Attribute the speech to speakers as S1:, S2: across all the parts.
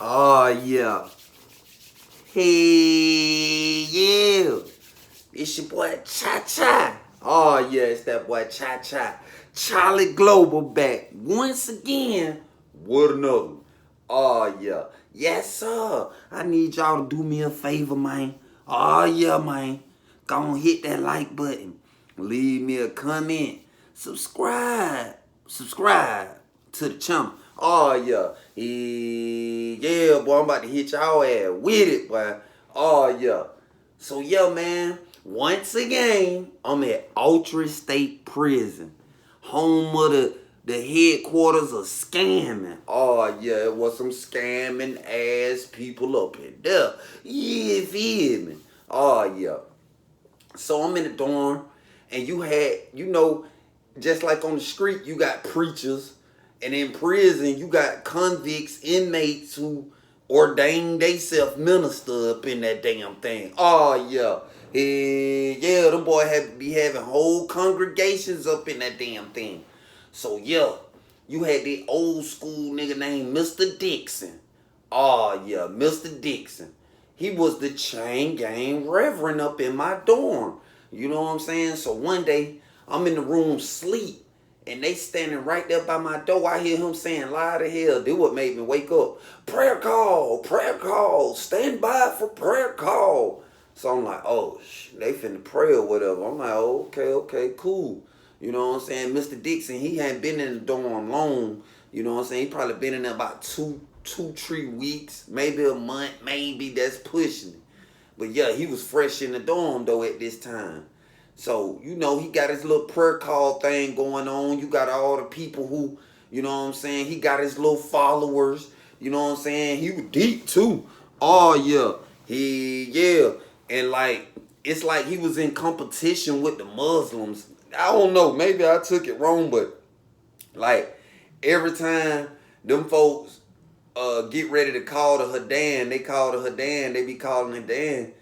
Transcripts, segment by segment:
S1: Oh, yeah. Hey, yeah. It's your boy Cha-Cha. Oh, yeah, it's that boy Cha-Cha. Charlie Global back once again with another. Oh, yeah. Yes, sir. I need y'all to do me a favor, man. Oh, yeah, man. Go on, hit that like button. Leave me a comment. Subscribe. Subscribe to the channel. Oh, yeah. Yeah, boy, I'm about to hit y'all ass with it, boy. Oh, yeah. So, yeah, man, once again, I'm at Ultra State Prison, home of the headquarters of scamming. Oh, yeah, it was some scamming ass people up in there. You feel me? Oh, yeah. So I'm in the dorm, and you had, just like on the street, you got preachers, and in prison, you got convicts, inmates who ordained theyself minister up in that damn thing. Oh, yeah. Yeah, them boy had to be having whole congregations up in that damn thing. So, yeah, you had the old school nigga named Mr. Dixon. Oh, yeah, Mr. Dixon. He was the chain gang reverend up in my dorm. You know what I'm saying? So one day, I'm in the room sleep, and they standing right there by my door. I hear him saying loud as hell. This what made me wake up. Prayer call, stand by for prayer call. So I'm like, oh, they finna pray or whatever. I'm like, oh, okay, cool. You know what I'm saying? Mr. Dixon, he hadn't been in the dorm long. You know what I'm saying? He probably been in there about 2-3 weeks, maybe a month, maybe that's pushing it. But yeah, he was fresh in the dorm though at this time. So, he got his little prayer call thing going on. You got all the people who, you know what I'm saying? He got his little followers. You know what I'm saying? He was deep too. Oh yeah. Yeah. And it's like he was in competition with the Muslims. I don't know. Maybe I took it wrong, but like every time them folks get ready to call the Hadan, they be calling Hadan,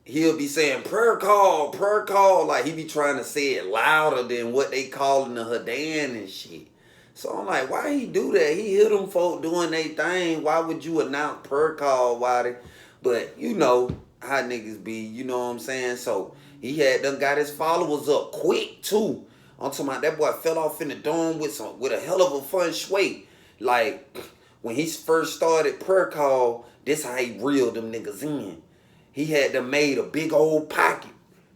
S1: he'll be saying prayer call, like he be trying to say it louder than what they calling the Hadan and shit. So I'm like, why he do that? He hear them folk doing their thing. Why would you announce prayer call? But you know how niggas be, you know what I'm saying? So he had done got his followers up quick too. I'm talking about that boy fell off in the dome with a hell of a fun sway. Like when he first started prayer call, this how he reeled them niggas in. He had them made a big old pocket.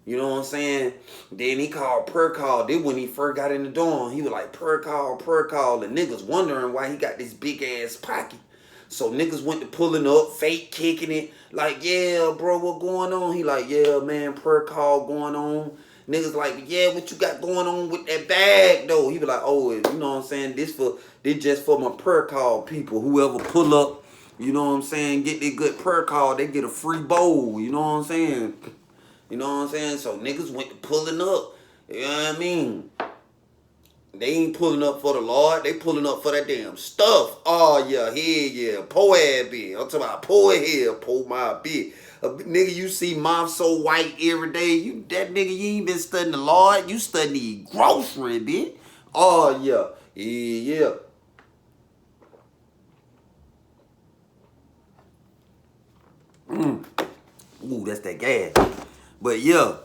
S1: You know what I'm saying? Then he called prayer call. Then when he first got in the dorm, he was like prayer call, and niggas wondering why he got this big ass pocket. So niggas went to pulling up, fake kicking it, like, yeah, bro, what going on? He like, yeah, man, prayer call going on. Niggas like, yeah, what you got going on with that bag though? He be like, oh, you know what I'm saying? This just for my prayer call people. Whoever pull up, you know what I'm saying, get their good prayer call, they get a free bowl. You know what I'm saying? You know what I'm saying? So niggas went to pulling up. You know what I mean? They ain't pulling up for the Lord. They pulling up for that damn stuff. Oh, yeah, hell yeah. Pour ass bit. I'm talking about pour here, pour my bit. A nigga, you see mom so white every day. That nigga, you ain't been studying the Lord. You studying grocery, bitch. Oh, yeah. Yeah. Ooh, that's that gas. But yeah,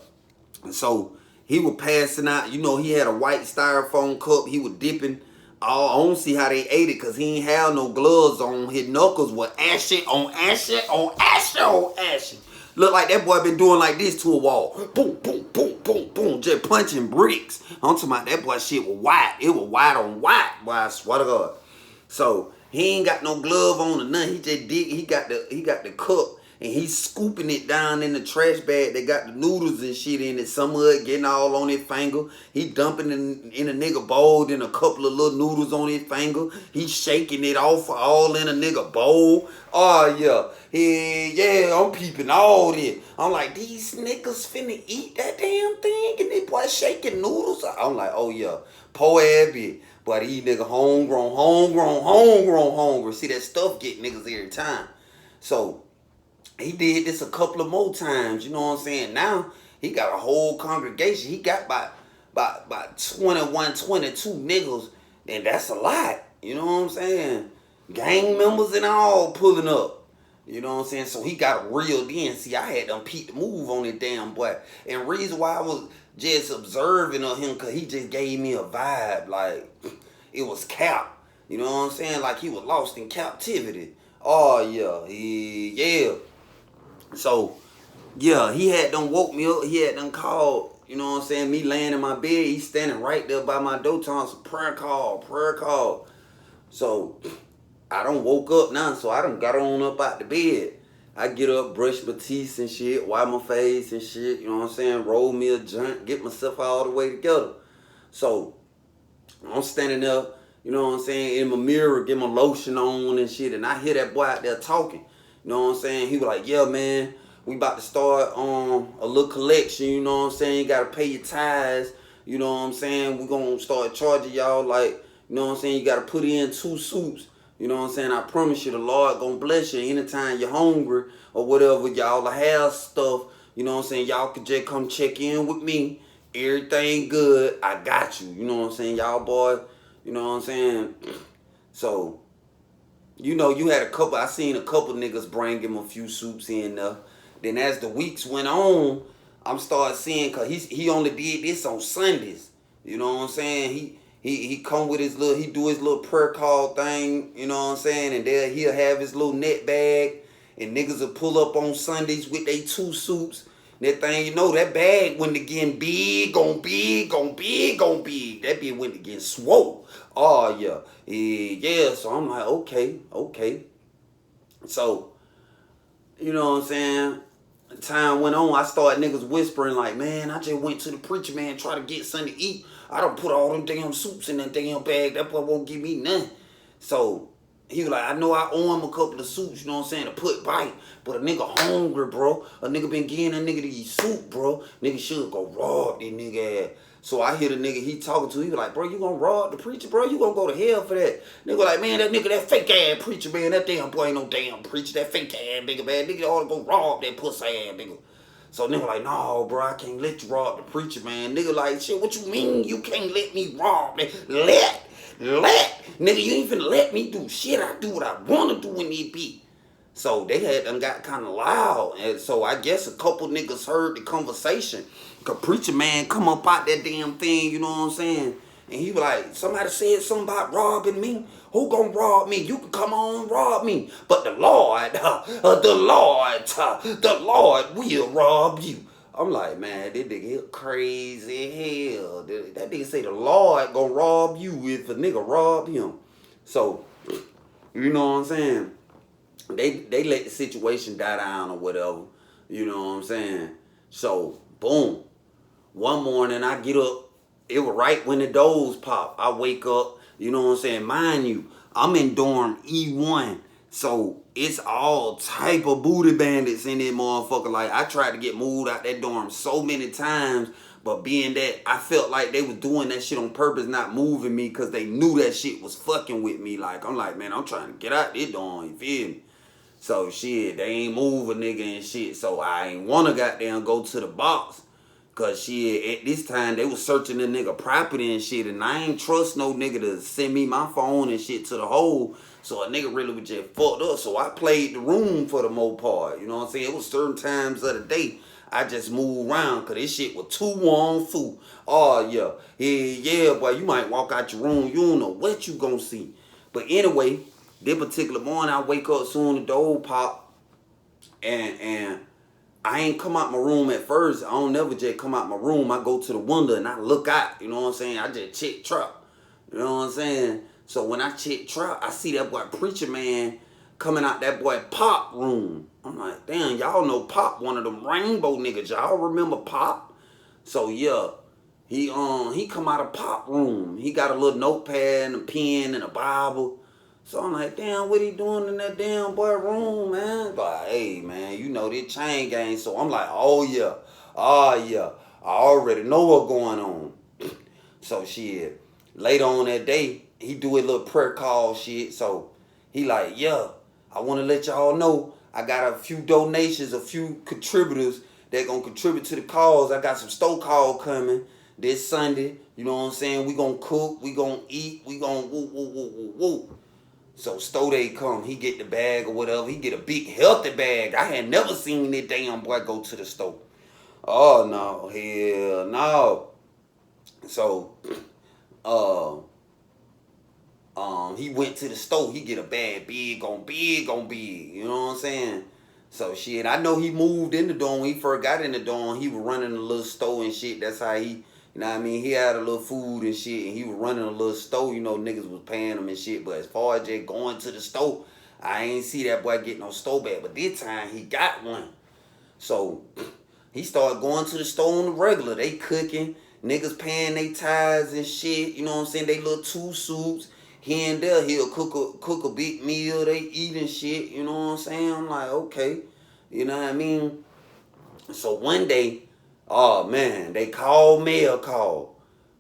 S1: so he was passing out. He had a white styrofoam cup. He was dipping. Oh, I don't see how they ate it because he ain't have no gloves on. His knuckles were ashy on ashy on ashy on ashy. Look like that boy been doing like this to a wall. Boom, boom, boom, boom, boom. Just punching bricks. I'm talking about that boy shit was white. It was white on white. Boy, I swear to God. So he ain't got no glove on or nothing. He just did. He got the cup. And he's scooping it down in the trash bag. They got the noodles and shit in it. Some of it getting all on his finger. He dumping in a nigga bowl. Then a couple of little noodles on his finger. He shaking it off all in a nigga bowl. Oh, yeah. Yeah, I'm peeping all this. I'm like, these niggas finna eat that damn thing? And they boy shaking noodles? I'm like, oh, yeah. Poor ass bitch. But these niggas homegrown. See, that stuff get niggas every time. So he did this a couple of more times, you know what I'm saying? Now, he got a whole congregation. He got about 21, 22 niggas, and that's a lot, you know what I'm saying? Gang members and all pulling up. You know what I'm saying? So he got reeled in. See, I had to Pete the move on that damn boy. And reason why I was just observing of him, because he just gave me a vibe like it was cap. You know what I'm saying? Like he was lost in captivity. Oh, yeah. Yeah. So, yeah, he had done woke me up. He had done called, you know what I'm saying, me laying in my bed. He's standing right there by my door telling some prayer call. So, I done woke up now, so I done got on up out the bed. I get up, brush my teeth and shit, wipe my face and shit, you know what I'm saying, roll me a joint, get myself all the way together. So, I'm standing there, you know what I'm saying, in my mirror, get my lotion on and shit, and I hear that boy out there talking. You know what I'm saying? He was like, yeah, man, we about to start a little collection, you know what I'm saying? You gotta pay your tithes, you know what I'm saying? We gonna start charging y'all like, you know what I'm saying, you gotta put in 2 suits. You know what I'm saying? I promise you the Lord gonna bless you anytime you're hungry or whatever. Y'all have stuff. You know what I'm saying? Y'all could just come check in with me. Everything good. I got you. You know what I'm saying? Y'all boys, you know what I'm saying? So, you know, I seen a couple niggas bring him a few soups in there. Then as the weeks went on, I'm started seeing, cause he only did this on Sundays. You know what I'm saying? He come with his he do his little prayer call thing, you know what I'm saying? And there he'll have his little net bag, and niggas will pull up on Sundays with they 2 suits. That thing, you know, that bag went again big on big on big on big. That bitch went again swole. Oh yeah. Yeah. So I'm like, okay. So, you know what I'm saying? Time went on, I started niggas whispering like, man, I just went to the preacher, man, try to get something to eat. I done put all them damn soups in that damn bag. That boy won't give me nothing. So he was like, I know I owe him a couple of soups, you know what I'm saying, to put bite. But a nigga hungry, bro. A nigga been getting a nigga to eat soup, bro. Nigga should go rob this nigga ass. So I hear the nigga he talking to, he was like, bro, you gonna rob the preacher, bro? You gonna go to hell for that? Nigga like, man, that fake ass preacher, man. That damn boy ain't no damn preacher. That fake ass nigga, man. Nigga ought to go rob that pussy ass nigga. So nigga like, no, bro, I can't let you rob the preacher, man. Nigga like, shit, what you mean you can't let me rob that? Let. Nigga, you ain't finna let me do shit. I do what I wanna do in this beat. So they had done got kind of loud. And so I guess a couple niggas heard the conversation. Cause preacher man come up out that damn thing, you know what I'm saying? And he was like, somebody said something about robbing me. Who gonna rob me? You can come on rob me. But the Lord will rob you. I'm like, man, this nigga crazy hell. That nigga say the Lord gonna rob you if a nigga rob him. So, you know what I'm saying? They let the situation die down or whatever. You know what I'm saying? So, boom. One morning I get up. It was right when the doors pop. I wake up. You know what I'm saying? Mind you, I'm in dorm E1. So, it's all type of booty bandits in there, motherfucker. Like, I tried to get moved out that dorm so many times. But being that I felt like they was doing that shit on purpose, not moving me, because they knew that shit was fucking with me. Like, I'm like, man, I'm trying to get out this dorm. You feel me? So shit, they ain't move a nigga and shit. So I ain't wanna goddamn go to the box. Cause shit, at this time they was searching the nigga property and shit. And I ain't trust no nigga to send me my phone and shit to the hole. So a nigga really was just fucked up. So I played the room for the most part. You know what I'm saying? It was certain times of the day I just moved around because this shit was too warm food. Oh yeah. Yeah, boy, you might walk out your room, you don't know what you gonna see. But anyway, this particular morning, I wake up soon, the door pop, and I ain't come out my room at first. I don't never just come out my room. I go to the window and I look out. You know what I'm saying? I just check trap. You know what I'm saying? So when I check trap, I see that boy preacher man coming out that boy Pop room. I'm like, damn, y'all know Pop, one of them rainbow niggas. Y'all remember Pop? So yeah, he come out of Pop room. He got a little notepad and a pen and a Bible. So I'm like, damn, what he doing in that damn boy room, man? Like, hey, man, you know this chain gang. So I'm like, oh yeah, I already know what's going on. So shit, later on that day, he do a little prayer call shit. So he like, yeah, I want to let y'all know I got a few donations, a few contributors that gonna contribute to the cause. I got some store call coming this Sunday. You know what I'm saying? We gonna cook, we gonna eat, we gonna woo. So Stow Day come, he get the bag or whatever. He get a big healthy bag. I had never seen that damn boy go to the store. Oh no, hell no. So uh he went to the store. He get a bag, big on big on big. You know what I'm saying? So shit, I know he moved in the dorm. When he first got in the dorm, he was running a little store and shit. That's how he, you know what I mean? He had a little food and shit, and he was running a little store. You know, niggas was paying him and shit. But as far as just going to the store, I ain't see that boy get no store bag. But this time he got one. So he started going to the store on the regular. They cooking, niggas paying they tithes and shit. You know what I'm saying? They little 2 suits. Here and there, he'll cook a big meal. They eating shit. You know what I'm saying? I'm like, okay. You know what I mean? So one day, oh man, they called mail call.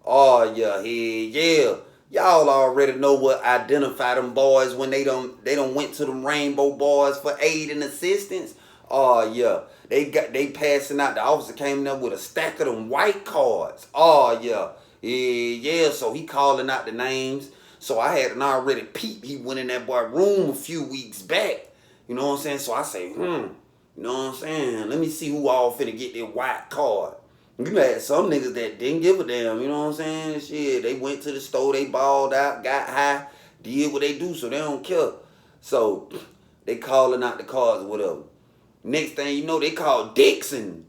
S1: Oh yeah, yeah. Y'all already know what identify them boys when they don't went to them rainbow boys for aid and assistance. Oh yeah. They passing out. The officer came up with a stack of them white cards. Oh yeah. Yeah. So he calling out the names. So I had an already peep. He went in that boy room a few weeks back. You know what I'm saying? So I say, you know what I'm saying? Let me see who all finna get that white card. You had some niggas that didn't give a damn, you know what I'm saying? Shit, they went to the store, they balled out, got high, did what they do, so they don't care. So they calling out the cards or whatever. Next thing you know, they call Dixon.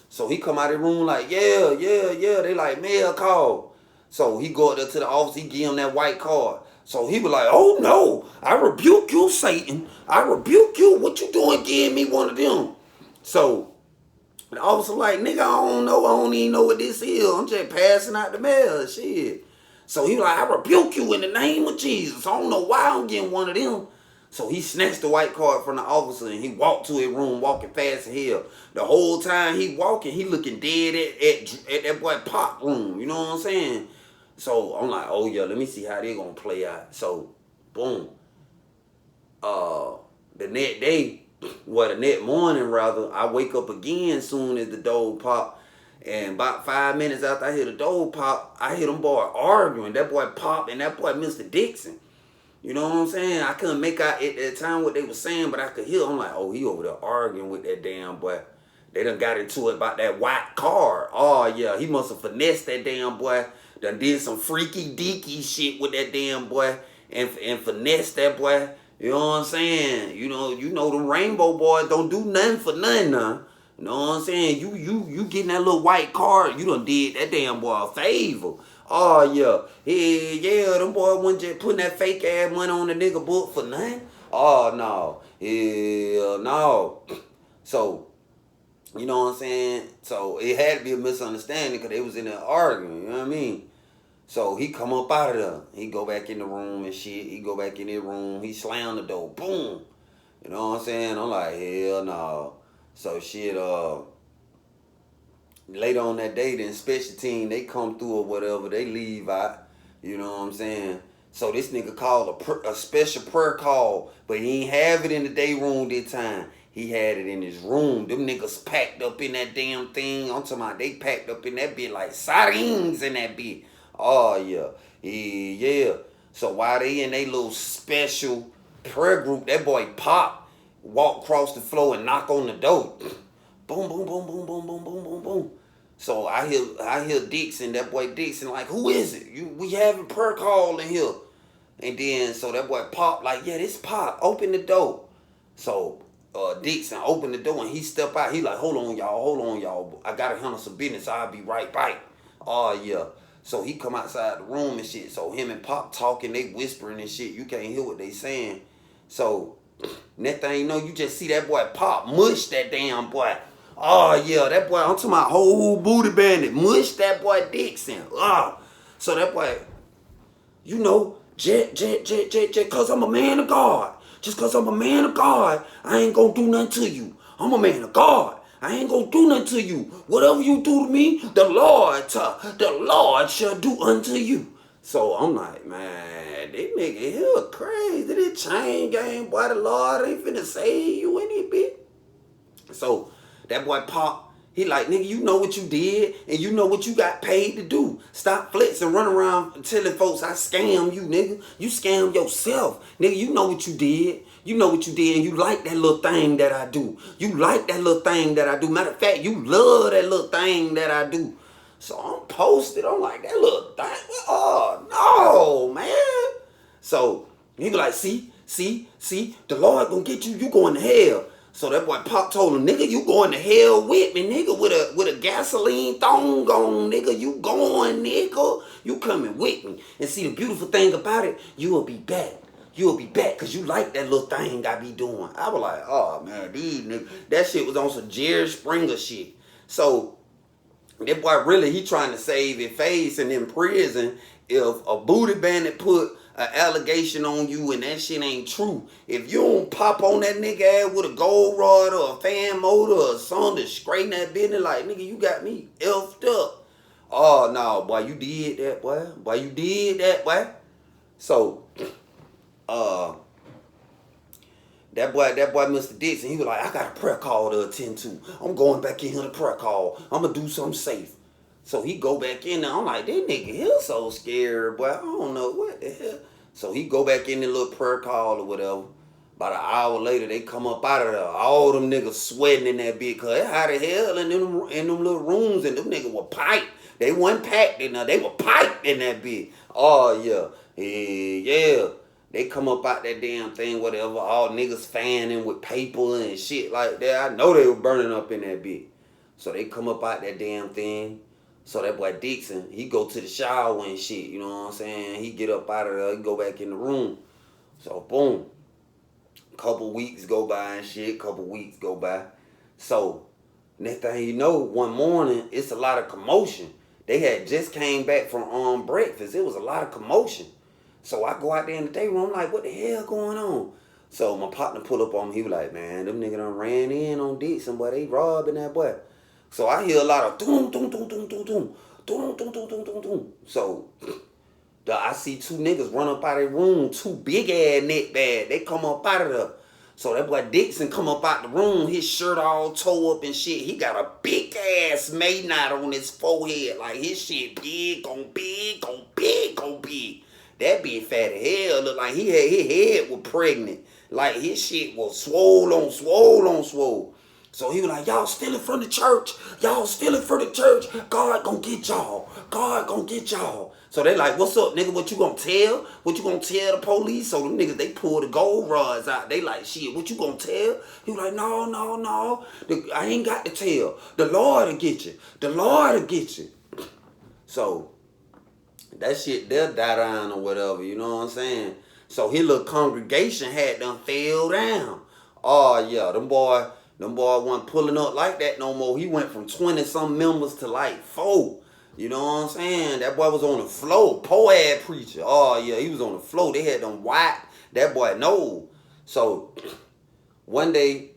S1: So he come out of the room like, yeah. They like, mail call. So he go up there to the office, he give him that white card. So he was like, oh no, I rebuke you, Satan. I rebuke you. What you doing giving me one of them? So the officer like, nigga, I don't know. I don't even know what this is. I'm just passing out the mail. Shit. So he was like, I rebuke you in the name of Jesus. I don't know why I'm getting one of them. So he snatched the white card from the officer and he walked to his room walking fast as hell. The whole time he walking, he looking dead at that boy Pop room. You know what I'm saying? So I'm like, oh yeah, let me see how they gonna play out. So, boom. The next morning rather, I wake up again soon as the door pop. And about 5 minutes after I hear the door pop, I hear them boy arguing. That boy Pop and that boy Mr. Dixon. You know what I'm saying? I couldn't make out at that time what they were saying, but I could hear. I'm like, oh, he over there arguing with that damn boy. They done got into it about that white card. Oh yeah, he must have finessed that damn boy. Done did some freaky deaky shit with that damn boy and finessed that boy. You know what I'm saying? You know them rainbow boys don't do nothing for nothing now. You know what I'm saying? You getting that little white card, you done did that damn boy a favor. Oh yeah. Yeah, them boys wasn't just putting that fake ass money on the nigga book for nothing. Oh no. Hell no. So, you know what I'm saying? So it had to be a misunderstanding because they was in there arguing, you know what I mean? So he come up out of there. He go back in the room and shit. He go back in his room. He slam the door. Boom. You know what I'm saying? I'm like, hell no. So shit, later on that day, the inspection team, they come through or whatever. They leave out. You know what I'm saying? So this nigga called a special prayer call, but he ain't have it in the day room this time. He had it in his room. Them niggas packed up in that damn thing. I'm talking about they packed up in that bit like sardines in that bit. Oh, yeah. Yeah. So while they in they little special prayer group, that boy Pop walk across the floor and knock on the door. Boom, boom, boom, boom, boom, boom, boom, boom, boom. So I hear Dixon, that boy Dixon, like, who is it? We having prayer call in here. And then, so that boy Pop, like, yeah, this Pop, open the door. So Dixon opened the door and he step out. He like, hold on, y'all. I gotta handle some business. I'll be right back. Oh, yeah. So he come outside the room and shit. So him and Pop talking, they whispering and shit. You can't hear what they saying. So next thing you know, you just see that boy Pop mush that damn boy. Oh yeah, that boy, I'm talking about whole booty bandit. Mush that boy Dixon. So that boy, you know, just cause I'm a man of God. Just cause I'm a man of God, I ain't gonna do nothing to you. I'm a man of God. I ain't gonna do nothing to you. Whatever you do to me, the Lord shall do unto you. So I'm like, man, this nigga here crazy. This chain game, boy, the Lord ain't finna save you any bit. So that boy Pop, He like, nigga, you know what you did, and you know what you got paid to do. Stop flexing, run around telling folks I scam you, nigga. You scam yourself. Nigga, you know what you did. You know what you did, and you like that little thing that I do. You like that little thing that I do. Matter of fact, you love that little thing that I do. So I'm posted. I'm like, that little thing? Oh, no, man. So he be like, see, the Lord gonna get you. You going to hell. So that boy Pop told him, nigga, you going to hell with me, nigga, with a gasoline thong on, nigga. You going, nigga. You coming with me. And see, the beautiful thing about it, you will be back. You'll be back because you like that little thing I be doing. I was like, oh, man, these niggas. That shit was on some Jerry Springer shit. So that boy really, he trying to save his face, and in prison, if a booty bandit put an allegation on you and that shit ain't true, if you don't pop on that nigga ass with a gold rod or a fan motor or something to straighten that business, like, nigga, you got me effed up. Oh, no, boy, you did that, boy. Boy, you did that, boy. So, that boy, Mr. Dixon, he was like, I got a prayer call to attend to. I'm going back in here to prayer call. I'm going to do something safe. So he go back in there. I'm like, this nigga here so scared, boy. I don't know what the hell. So he go back in the little prayer call or whatever. About an hour later, they come up out of there. All them niggas sweating in that bitch. Because it's hot as hell in them little rooms. And them niggas were piped. They wasn't packed in there. They were piped in that bitch. Oh, yeah. Yeah. They come up out that damn thing, whatever. All niggas fanning with paper and shit like that. I know they were burning up in that bitch. So they come up out that damn thing. So that boy Dixon, he go to the shower and shit, you know what I'm saying? He get up out of there, he go back in the room. So boom. Couple weeks go by and shit, couple weeks go by. So next thing you know, one morning, it's a lot of commotion. They had just came back from breakfast. It was a lot of commotion. So I go out there in the day room, I'm like, what the hell going on? So my partner pull up on me, he was like, man, them niggas done ran in on Dixon, boy, they robbing that boy. So I hear a lot of doom, doom, doom, doom, doom, doom, doom, doom, doom, doom, doom, doom. So I see two niggas run up out of their room, two big ass neck bag. They come up out of there. So that boy Dixon come up out the room, his shirt all tore up and shit. He got a big ass May knot on his forehead. Like his shit big on big on big on big. That bitch fat as hell. Look like his head was pregnant. Like his shit was swole on swole on swole. So he was like, y'all stealing from the church. Y'all stealing from the church. God gonna get y'all. God gonna get y'all. So they like, what's up, nigga? What you gonna tell? What you gonna tell the police? So them niggas, they pull the gold rods out. They like, shit, what you gonna tell? He was like, no. I ain't got to tell. The Lord will get you. The Lord will get you. So that shit, they'll die down or whatever, you know what I'm saying? So his little congregation had done fell down. Oh, yeah, them boy wasn't pulling up like that no more. He went from 20-some members to like 4. You know what I'm saying? That boy was on the floor. Po-ad preacher. Oh, yeah, he was on the floor. They had them white. That boy, no. So, one day,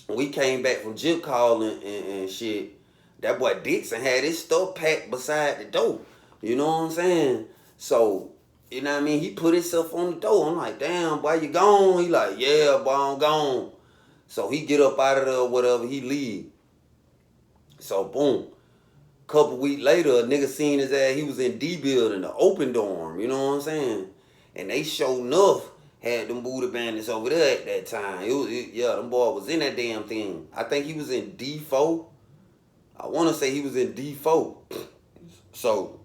S1: we came back from gym calling and shit. That boy Dixon had his stuff packed beside the door. You know what I'm saying? So, you know what I mean? He put himself on the door. I'm like, damn, boy, you gone? He like, yeah, boy, I'm gone. So he get up out of there or whatever, he leave. So boom. Couple weeks later, a nigga seen his ass, he was in D building, the open dorm, you know what I'm saying? And they sure enough had them booty bandits over there at that time. Yeah, them boy was in that damn thing. I think he was in D4. I want to say he was in D4. So,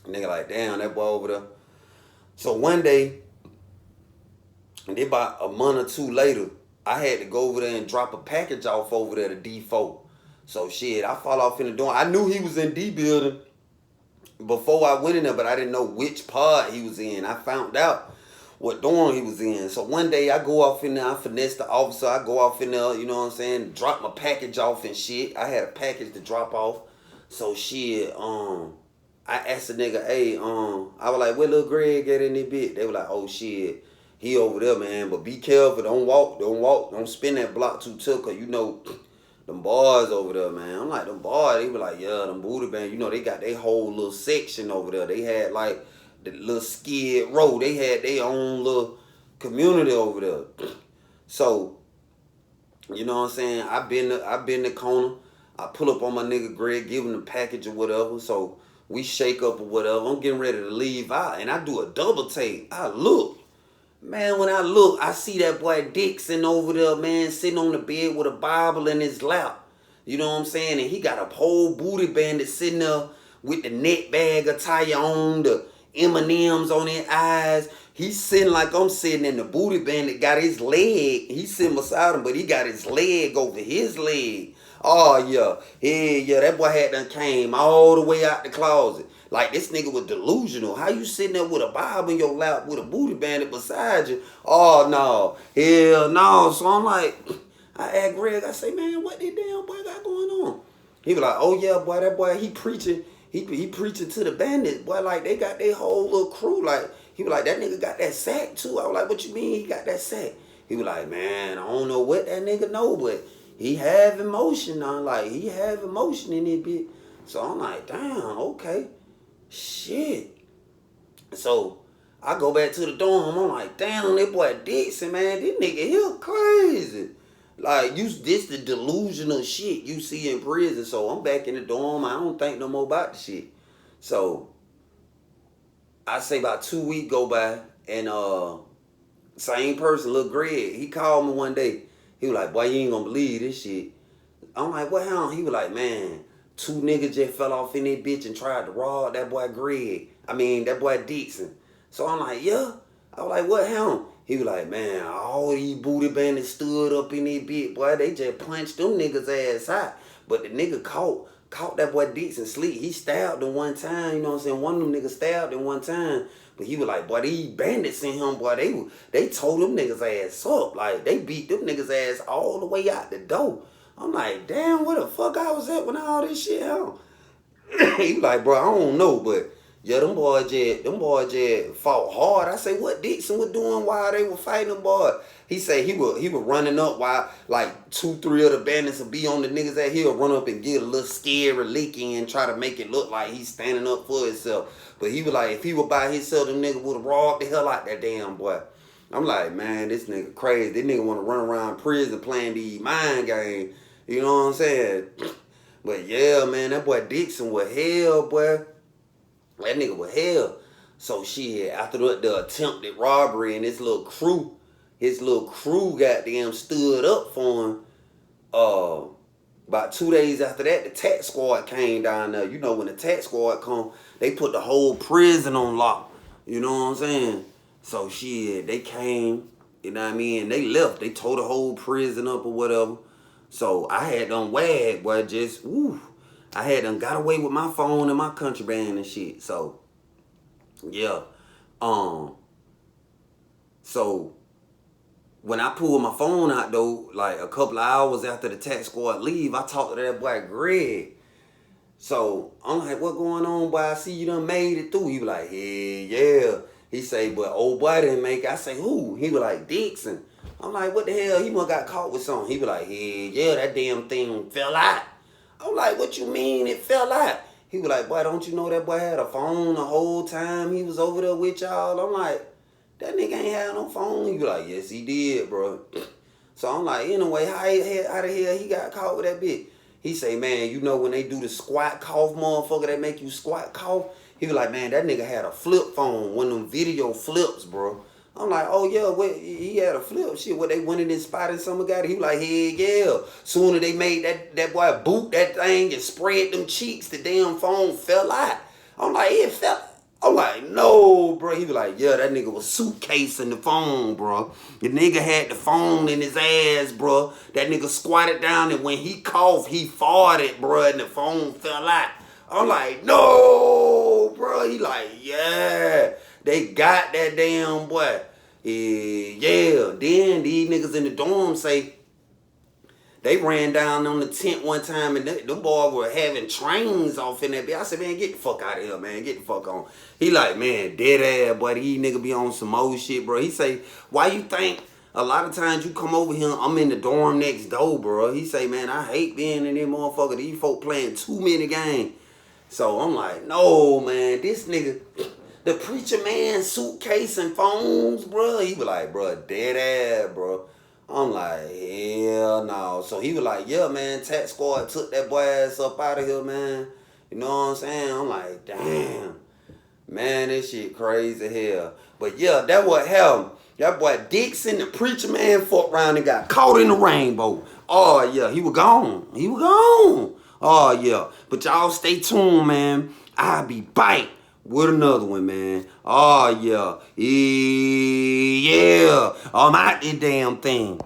S1: nigga like, damn, that boy over there. So one day, and about a month or two later, I had to go over there and drop a package off over there to D4. So shit, I fall off in the dorm. I knew he was in D building before I went in there, but I didn't know which part he was in. I found out what dorm he was in. So one day I go off in there, I finesse the officer, I go off in there, you know what I'm saying, drop my package off and shit. I had a package to drop off. So shit, I asked the nigga, hey, I was like, where little Greg at in this bit? They were like, oh shit, he over there, man, but be careful, don't walk, don't spin that block too tough, cause you know, them boys over there, man. I'm like, them boys, they were like, yeah, them booty band, you know, they got their whole little section over there. They had like the little skid row. They had their own little community over there. So, you know what I'm saying? I've been the corner. I pull up on my nigga Greg, give him the package or whatever. So we shake up or whatever. I'm getting ready to leave out, and I do a double take. I look. Man, when I look, I see that boy Dixon over there, man, sitting on the bed with a Bible in his lap. You know what I'm saying? And he got a whole booty bandit sitting there with the neck bag attire on, the M&Ms on his eyes. He's sitting like I'm sitting, and the booty bandit got his leg. He's sitting beside him, but he got his leg over his leg. Oh, yeah. Yeah, that boy had done came all the way out the closet. Like, this nigga was delusional. How you sitting there with a Bible in your lap with a booty bandit beside you? Oh, no. Hell no. So I'm like, I asked Greg, I say, man, what this damn boy got going on? He was like, oh, yeah, boy, that boy, he preaching. He preaching to the bandits. Boy, like, they got their whole little crew. Like, he was like, that nigga got that sack, too. I was like, what you mean he got that sack? He was like, man, I don't know what that nigga know, but he have emotion. I'm like, he have emotion in it, bitch. So I'm like, damn, okay. Shit. So I go back to the dorm. I'm like, damn, that boy Dixon, man, this nigga here crazy. Like, this the delusional shit you see in prison. So I'm back in the dorm. I don't think no more about the shit. So I say about 2 weeks go by, and same person, Lil Greg, he called me one day. He was like, boy, you ain't gonna believe this shit. I'm like, what happened? He was like, man, 2 niggas just fell off in that bitch and tried to rob that boy Greg. That boy Dixon. So I'm like, yeah. I was like, what happened? He was like, man, all these booty bandits stood up in that bitch, boy. They just punched them niggas ass out. But the nigga caught that boy Dixon sleep. He stabbed him one time, you know what I'm saying? One of them niggas stabbed him one time. But he was like, boy, these bandits in him, boy, they told them niggas ass up. Like, they beat them niggas ass all the way out the door. I'm like, damn, where the fuck I was at when all this shit happened? He was like, bro, I don't know, but yeah, them boys just fought hard. I say, what Dixon was doing while they were fighting them boys? He say he was running up while like 2, 3 of the bandits would be on the niggas that he'll run up and get a little scary lick in, try to make it look like he's standing up for himself. But he was like, if he were by himself, them niggas would have robbed the hell out that damn boy. I'm like, man, this nigga crazy. This nigga want to run around prison playing these mind games. You know what I'm saying? But yeah, man, that boy Dixon was hell, boy. That nigga was hell. So shit, after the attempted robbery and his little crew goddamn stood up for him. About 2 days after that, the tax squad came down there. You know, when the tax squad come, they put the whole prison on lock. You know what I'm saying? So shit, they came, you know what I mean? They left. They tore the whole prison up or whatever. So I had done wag, boy, just, I had done got away with my phone and my contraband and shit. So, yeah. So, when I pulled my phone out, though, like a couple of hours after the tax squad leave, I talked to that boy Greg. So, I'm like, what going on, boy? I see you done made it through. He was like, yeah. He say, but old boy didn't make it. I say, who? He was like, Dixon. I'm like, what the hell? He must got caught with something. He was like, yeah, that damn thing fell out. I'm like, what you mean it fell out? He was like, boy, don't you know that boy had a phone the whole time he was over there with y'all? I'm like, that nigga ain't had no phone. He was like, yes, he did, bro. So I'm like, anyway, how the hell he got caught with that bitch? He say, man, you know when they do the squat cough, motherfucker, that make you squat cough? He was like, man, that nigga had a flip phone, one of them video flips, bro. I'm like, oh yeah, what, he had a flip shit. What, they went in and spotted someone got it? He was like, hey, yeah. Soon as they made that boy boot that thing and spread them cheeks, the damn phone fell out. I'm like, it fell. I'm like, no, bro. He was like, yeah, that nigga was suitcasing the phone, bro. The nigga had the phone in his ass, bro. That nigga squatted down, and when he coughed, he farted, bro, and the phone fell out. I'm like, no, bro. He like, yeah. They got that damn boy. Yeah. Then these niggas in the dorm say they ran down on the tent one time, and them boys were having trains off in that bitch. I said, man, get the fuck out of here, man. Get the fuck on. He like, man, dead ass, boy. These niggas be on some old shit, bro. He say, why you think a lot of times you come over here, I'm in the dorm next door, bro. He say, man, I hate being in there, motherfucker. These folk playing too many games. So I'm like, no, man, this nigga... The preacher man suitcase and phones, bro. He was like, bro, dead ass, bro. I'm like, hell no. So he was like, yeah, man, Tax Squad took that boy ass up out of here, man. You know what I'm saying? I'm like, damn. Man, this shit crazy hell. But yeah, that what happened. That boy Dixon, the preacher man, fucked around and got caught in the rainbow. Oh yeah, he was gone. He was gone. Oh yeah. But y'all stay tuned, man. I'll be back with another one, man. Oh yeah. Yeah. I'm out this damn thing.